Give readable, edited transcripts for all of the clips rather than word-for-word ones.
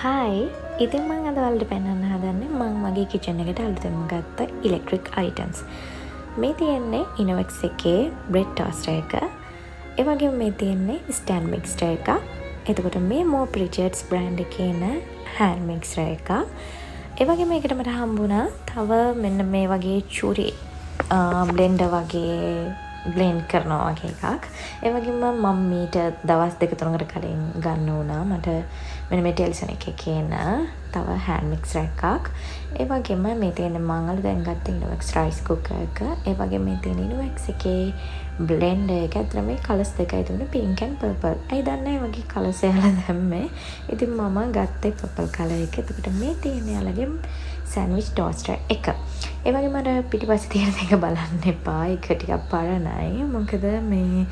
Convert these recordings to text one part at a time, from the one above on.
Hi ඉතින් මං අද ඔයාලට පෙන්වන්න හදන්නේ මං මගේ කිචන් එකට අලුතෙන්ම ගත්ත ඉලෙක්ට්‍රික් අයිටම්ස්. මේ තියෙන්නේ ඉනොවෙක්ස් එකේ බ්‍රෙඩ් ටෝස්ටර් එක. ඒ වගේම මේ තියෙන්නේ ස්ටෑන්ඩ් මික්සර් එක. එතකොට මේ මෝප් රිචර්ඩ්ස් බ්‍රෑන්ඩ් එකේ එන හෑන්ඩ් මික්සර් එක. ඒ වගේම මේකට මට හම්බුණා තව මෙන්න මේ වගේ චූරි බ්ලෙන්ඩර් වගේ බ්ලෙන්ඩ් කරනවා වගේ එකක්. ඒ වගේම මම මීට දවස් 2-3කට කලින් ගන්න වුණා මට මෙන්න මේ ටෙලිසොනික් එකේ එන තව හෑන්ඩ් මික්සර් එකක්. ඒ වගේම මේ තියෙන මං දැන් ගත්ත ඉනොවෙක්ස් රයිස් කුකර් එක. ඒ වගේම මේ තියෙන ඉනොවෙක්ස් එකේ බ්ලෙන්ඩර් එක. අතන මේ කලර්ස් දෙකයි තිබුණේ pink and purple. ඒ දන්නේ වගේ කලර්ස් එයාලා දැම්මේ. ඉතින් මම ගත්තේ purple කලර් එක. එතකොට මේ තියෙන යාලගේ සෑන්ඩ්විච් ටෝස්ටර් එක. ඒ වගේම අර පිටිපස්සේ තියෙන එක බලන්න එපා. ඒක ටිකක් පරණයි. මොකද මේ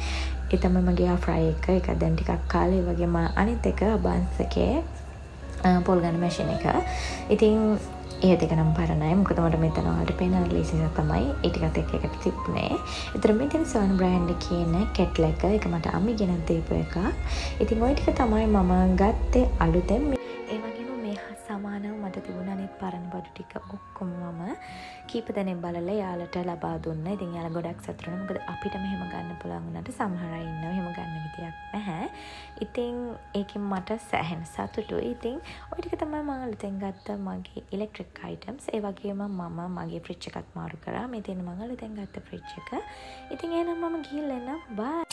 ඒ තමයි මගේ ආ ෆ්‍රයි එක. ඒක දැන් ටිකක් කාලේ. ඒ වගේම අනිත් එක බන්ස් එකේ පොල් ගන්න මැෂින් එක. ඉතින් ඒ දෙක නම් පරණයි. මොකද මට මෙතන වලට පේන රිලීස් එක තමයි ඒ ටිකත් එකට තිබුණේ. ඒතර මේ තියෙන සවන් බ්‍රෑන්ඩ් එකේ එන කෙට්ල් එක. ඒක මට අම්මි ගෙනත් දීපු එකක්. ඉතින් ওই ටික තමයි මම ගත්තේ අලුතෙන්. ඒ වගේම මේ සමානව මට තිබුණ අනිත් පරණ බඩු ටික ඔක්කොම මම කීප දෙනෙක් බලලා යාලට ලබා දුන්නා. ඉතින් යාලා ගොඩක් සතුටු වුණා. මොකද අපිට මෙහෙම ගන්න පුළුවන් වුණාට සමහර අය ඉන්නවා එහෙම ගන්න විදියක් නැහැ. ඉතින් ඒකෙන් මට සෑහෙන සතුටුයි. ඉතින් ওই ටික තමයි මම අලුතෙන් ගත්ත මගේ ඉලෙක්ට්‍රික් අයිටම්ස්. ඒ වගේම මම මගේ ෆ්‍රිජ් එකත් මාරු කරා. මේ තියෙන මම අලුතෙන් ගත්ත ෆ්‍රිජ් එක. ඉතින් එහෙනම් මම ගිහිල්ලා එන්නම්. බයි.